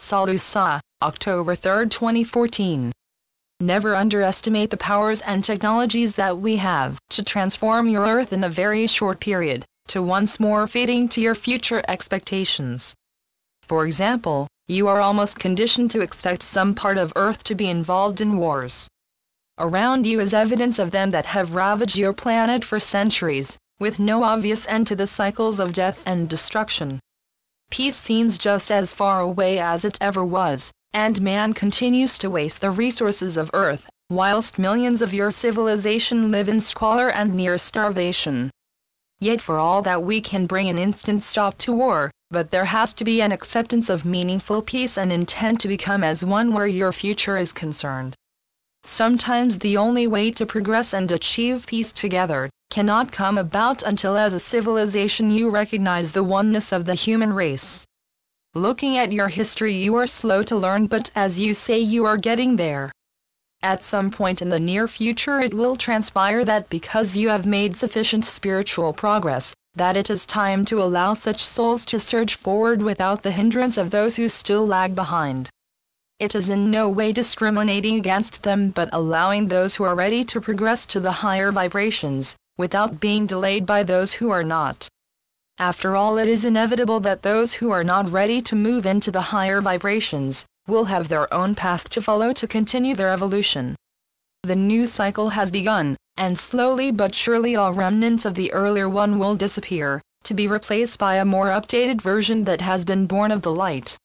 SaLuSa, October 3, 2014. Never underestimate the powers and technologies that we have to transform your Earth in a very short period, to once more fitting to your future expectations. For example, you are almost conditioned to expect some part of Earth to be involved in wars. Around you is evidence of them that have ravaged your planet for centuries, with no obvious end to the cycles of death and destruction. Peace seems just as far away as it ever was, and man continues to waste the resources of Earth, whilst millions of your civilization live in squalor and near starvation. Yet for all that we can bring an instant stop to war, but there has to be an acceptance of meaningful peace and intent to become as one where your future is concerned. Sometimes the only way to progress and achieve peace together cannot come about until as a civilization you recognize the oneness of the human race. Looking at your history, you are slow to learn, but as you say, you are getting there. At some point in the near future it will transpire that because you have made sufficient spiritual progress, that it is time to allow such souls to surge forward without the hindrance of those who still lag behind. It is in no way discriminating against them, but allowing those who are ready to progress to the higher vibrations, without being delayed by those who are not. After all, it is inevitable that those who are not ready to move into the higher vibrations will have their own path to follow to continue their evolution. The new cycle has begun, and slowly but surely all remnants of the earlier one will disappear, to be replaced by a more updated version that has been born of the light.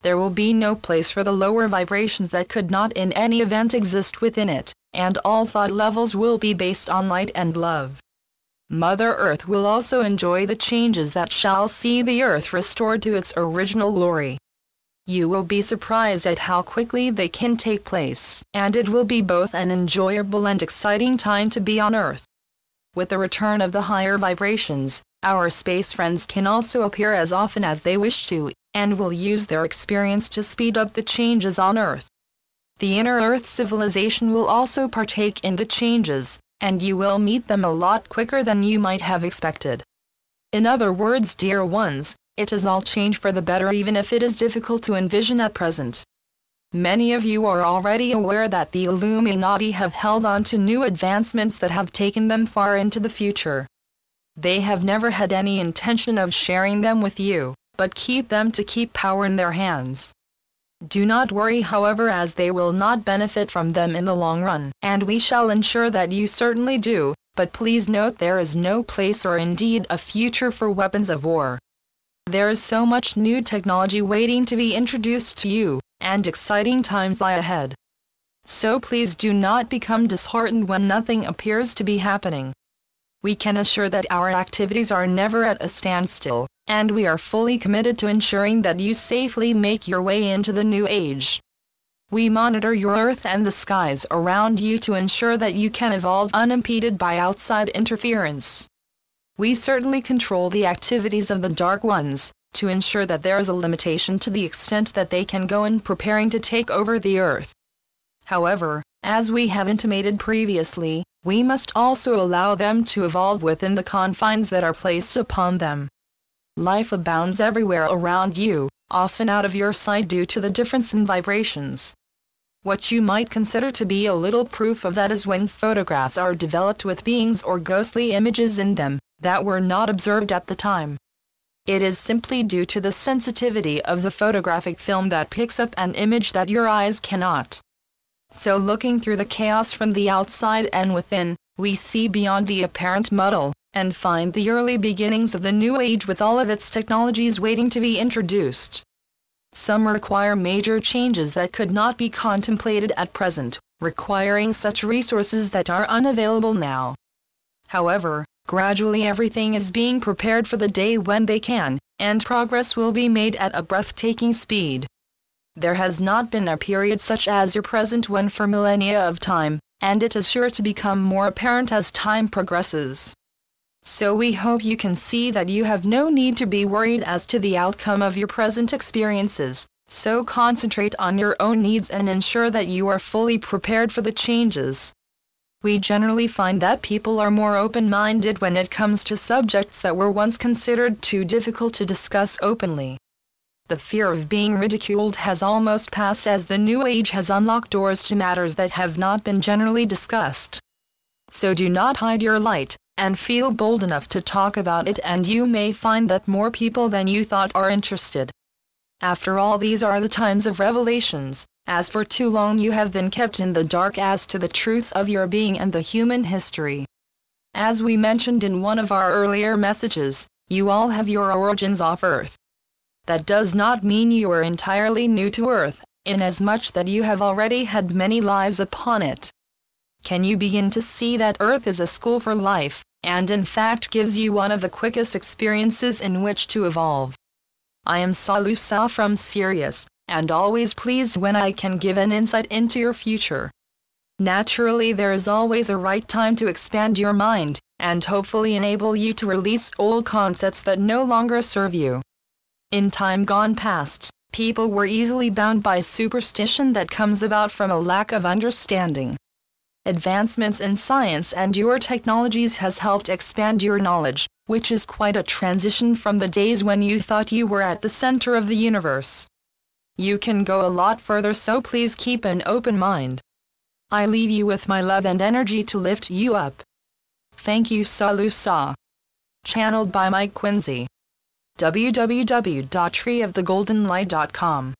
There will be no place for the lower vibrations that could not in any event exist within it, and all thought levels will be based on light and love. Mother Earth will also enjoy the changes that shall see the Earth restored to its original glory. You will be surprised at how quickly they can take place, and it will be both an enjoyable and exciting time to be on Earth. With the return of the higher vibrations, our space friends can also appear as often as they wish to, and will use their experience to speed up the changes on Earth. The inner Earth civilization will also partake in the changes, and you will meet them a lot quicker than you might have expected. In other words, dear ones, it is all change for the better, even if it is difficult to envision at present. Many of you are already aware that the Illuminati have held on to new advancements that have taken them far into the future. They have never had any intention of sharing them with you, but keep them to keep power in their hands. Do not worry, however, as they will not benefit from them in the long run, and we shall ensure that you certainly do, but please note there is no place or indeed a future for weapons of war. There is so much new technology waiting to be introduced to you, and exciting times lie ahead. So please do not become disheartened when nothing appears to be happening. We can assure that our activities are never at a standstill, and we are fully committed to ensuring that you safely make your way into the new age. We monitor your Earth and the skies around you to ensure that you can evolve unimpeded by outside interference. We certainly control the activities of the Dark Ones, to ensure that there is a limitation to the extent that they can go in preparing to take over the Earth. However, as we have intimated previously, we must also allow them to evolve within the confines that are placed upon them. Life abounds everywhere around you, often out of your sight due to the difference in vibrations. What you might consider to be a little proof of that is when photographs are developed with beings or ghostly images in them, that were not observed at the time. It is simply due to the sensitivity of the photographic film that picks up an image that your eyes cannot. So looking through the chaos from the outside and within, we see beyond the apparent muddle, and find the early beginnings of the new age with all of its technologies waiting to be introduced. Some require major changes that could not be contemplated at present, requiring such resources that are unavailable now. However, gradually everything is being prepared for the day when they can, and progress will be made at a breathtaking speed. There has not been a period such as your present one for millennia of time, and it is sure to become more apparent as time progresses. So we hope you can see that you have no need to be worried as to the outcome of your present experiences, so concentrate on your own needs and ensure that you are fully prepared for the changes. We generally find that people are more open-minded when it comes to subjects that were once considered too difficult to discuss openly. The fear of being ridiculed has almost passed as the New Age has unlocked doors to matters that have not been generally discussed. So do not hide your light, and feel bold enough to talk about it, and you may find that more people than you thought are interested. After all, these are the times of revelations, as for too long you have been kept in the dark as to the truth of your being and the human history. As we mentioned in one of our earlier messages, you all have your origins off Earth. That does not mean you are entirely new to Earth, inasmuch that you have already had many lives upon it. Can you begin to see that Earth is a school for life, and in fact gives you one of the quickest experiences in which to evolve? I am SaLuSa from Sirius, and always pleased when I can give an insight into your future. Naturally, there is always a right time to expand your mind, and hopefully enable you to release old concepts that no longer serve you. In time gone past, people were easily bound by superstition that comes about from a lack of understanding. Advancements in science and your technologies has helped expand your knowledge, which is quite a transition from the days when you thought you were at the center of the universe. You can go a lot further, so please keep an open mind. I leave you with my love and energy to lift you up. Thank you, SaLuSa. Channeled by Mike Quincy. www.treeofthegoldenlight.com